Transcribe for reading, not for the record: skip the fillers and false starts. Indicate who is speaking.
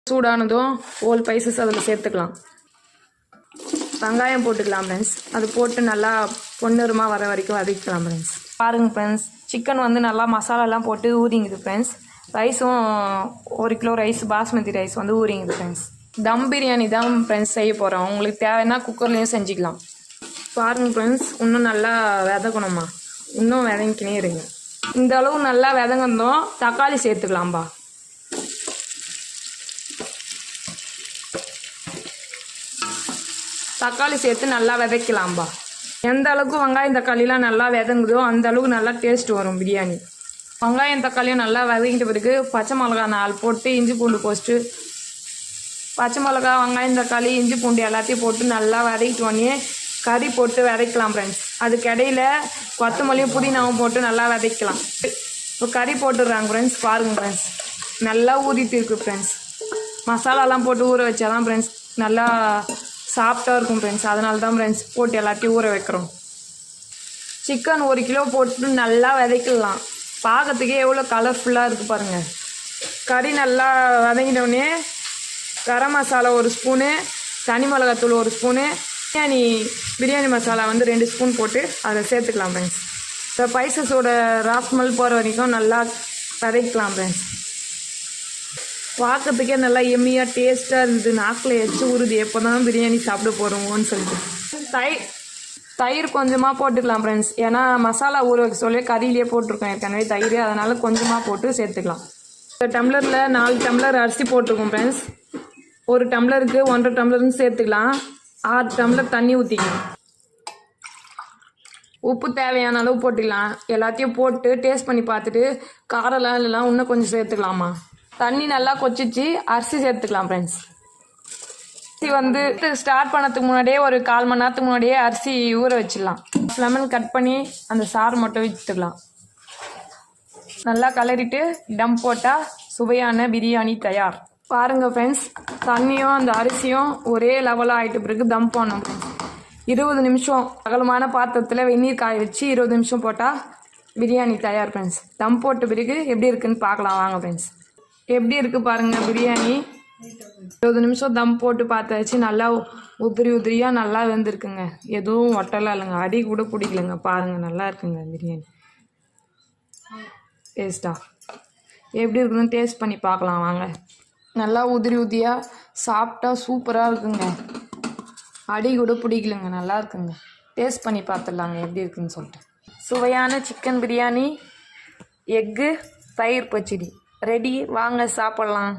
Speaker 1: சூடானதும் whole spices அதில் சேர்த்துக்கலாம். வெங்காயம் போட்டுக்கலாம் ஃப்ரெண்ட்ஸ். அது போட்டு நல்லா பொன்னிறமாக வர வரைக்கும் வதக்கலாம் ஃப்ரெண்ட்ஸ். பாருங்கள் ஃப்ரெண்ட்ஸ், சிக்கன் வந்து நல்லா மசாலாலாம் போட்டு ஊறிங்குது ஃப்ரெண்ட்ஸ். ரைஸும் 1 கிலோ ரைஸ் பாஸ்மதி ரைஸ் வந்து ஊறிங்குது ஃப்ரெண்ட்ஸ். தம் பிரியாணி தான் ஃப்ரெண்ட்ஸ் செய்ய போகிறோம். உங்களுக்கு தேவைன்னா குக்கர்லேயும் செஞ்சுக்கலாம். பாருங்கள் ஃப்ரெண்ட்ஸ், இன்னும் நல்லா விதக்கணுமா, இன்னும் விதங்கினே இருங்க. இந்த அளவு நல்லா விதங்கணும். தக்காளி சேர்த்துக்கலாம்பா. தக்காளி சேர்த்து நல்லா விதைக்கலாம்பா. எந்த அளவுக்கு வெங்காயம் தக்காளிலாம் நல்லா விதங்குதோ அந்த அளவுக்கு நல்லா டேஸ்ட் வரும் பிரியாணி. வெங்காயம் தக்காளியும் நல்லா விதங்கிட்ட பிறகு பச்சை மிளகா 4 போட்டு இஞ்சி பூண்டு போஸ்ட்டு பச்சை மிளகா வெங்காயம் தக்காளி இஞ்சி பூண்டு எல்லாத்தையும் போட்டு நல்லா விதைக்கிட்டு உடனே கறி போட்டு விதைக்கலாம் ஃப்ரெண்ட்ஸ். அதுக்கு இடையில கொத்தமல்லியும் புதினாவும் போட்டு நல்லா விதைக்கலாம். இப்போ கறி போட்டுடுறாங்க ஃப்ரெண்ட்ஸ். பாருங்கள் ஃப்ரெண்ட்ஸ், நல்லா ஊறிட்டு இருக்குது ஃப்ரெண்ட்ஸ். மசாலாலாம் போட்டு ஊற வச்சாதான் ஃப்ரெண்ட்ஸ் நல்லா சாஃப்டாக இருக்கும் ஃப்ரெண்ட்ஸ். அதனால தான் ஃப்ரெண்ட்ஸ் போட்டு எல்லாத்தையும் ஊற வைக்கிறோம். சிக்கன் 1 கிலோ போட்டு நல்லா விதைக்கலாம். பார்க்கறதுக்கே எவ்வளோ கலர்ஃபுல்லாக இருக்குது பாருங்கள். கறி நல்லா வதங்கிட்டோடனே கரம் மசாலா 1 ஸ்பூனு, தனி மிளகாத்தூள் 1 ஸ்பூனு, பிரியாணி மசாலா வந்து 2 ஸ்பூன் போட்டு அதை சேர்த்துக்கலாம் ஃப்ரெண்ட்ஸ். இப்போ ஸ்பைசஸோட ராஸ்மல் போகிற வரைக்கும் நல்லா வதக்கலாம் ஃப்ரெண்ட்ஸ். பார்க்கறதுக்கே நல்லா எம்மியாக டேஸ்ட்டாக இருந்தது. நாக்கில் எச்சு ஊறுது. எப்போ தான் பிரியாணி சாப்பிட போகிறோமோன்னு சொல்லிட்டு தயிர் கொஞ்சமாக போட்டுக்கலாம் ஃப்ரெண்ட்ஸ். ஏன்னா மசாலா ஊற வைக்க சொல்லி கறியிலே போட்டிருக்கோம் ஏற்கனவே தயிர். அதனால் கொஞ்சமாக போட்டு சேர்த்துக்கலாம். இந்த டம்ளரில் 4 டம்ளர் அரிசி போட்டிருக்கோம் ஃப்ரெண்ட்ஸ். 1 டம்ளருக்கு 1.5 டம்ளர்னு சேர்த்துக்கலாம். 6 டம்ளர் தண்ணி ஊற்றிக்கலாம். உப்பு தேவையான அளவு போட்டுக்கலாம். எல்லாத்தையும் போட்டு டேஸ்ட் பண்ணி பார்த்துட்டு காரெல்லாம் இல்லைலாம் இன்னும் கொஞ்சம் சேர்த்துக்கலாமா. தண்ணி நல்லா கொச்சிச்சு அரிசி சேர்த்துக்கலாம் ஃப்ரெண்ட்ஸ். அரிசி வந்து ஸ்டார்ட் பண்ணதுக்கு முன்னாடியே ஒரு 1/4 மணி நேரத்துக்கு முன்னாடியே அரிசி ஊற வச்சிடலாம். லெமன் கட் பண்ணி அந்த சாறு மட்டும் வச்சுக்கலாம். நல்லா கலரிட்டு டம் போட்டால் சுவையான பிரியாணி தயார். பாருங்கள் ஃப்ரெண்ட்ஸ், தண்ணியும் அந்த அரிசியும் ஒரே லெவலாக ஆகிட்ட பிறகு தம் பண்ணணும். 20 நிமிஷம் அகலமான பாத்திரத்தில் வெந்நீர் காய வச்சு 20 நிமிஷம் போட்டால் பிரியாணி தயார் ஃப்ரெண்ட்ஸ். தம் போட்ட பிறகு எப்படி இருக்குன்னு பார்க்கலாம் வாங்க ஃப்ரெண்ட்ஸ். எப்படி இருக்குது பாருங்கள் பிரியாணி. 20 நிமிஷம் தம் போட்டு பார்த்தாச்சு. நல்லா உதிரியாக நல்லா வெந்திருக்குங்க. எதுவும் ஒட்டலாம் இல்லைங்க, அடி கூட பிடிக்கலங்க. பாருங்கள், நல்லா இருக்குங்க பிரியாணி. டேஸ்ட்டாக எப்படி இருக்குன்னு டேஸ்ட் பண்ணி பார்க்கலாம் வாங்க. நல்லா உதிரியாக சாப்பிட்டா சூப்பராக இருக்குங்க. அடி கூட பிடிக்கலங்க, நல்லா இருக்குங்க. டேஸ்ட் பண்ணி பார்த்துடலாங்க எப்படி இருக்குன்னு சொல்லிட்டு. சுவையான சிக்கன் பிரியாணி, எக்கு, தயிர் பச்சடி ரெடி. வாங்க சாப்பிட்லாம்.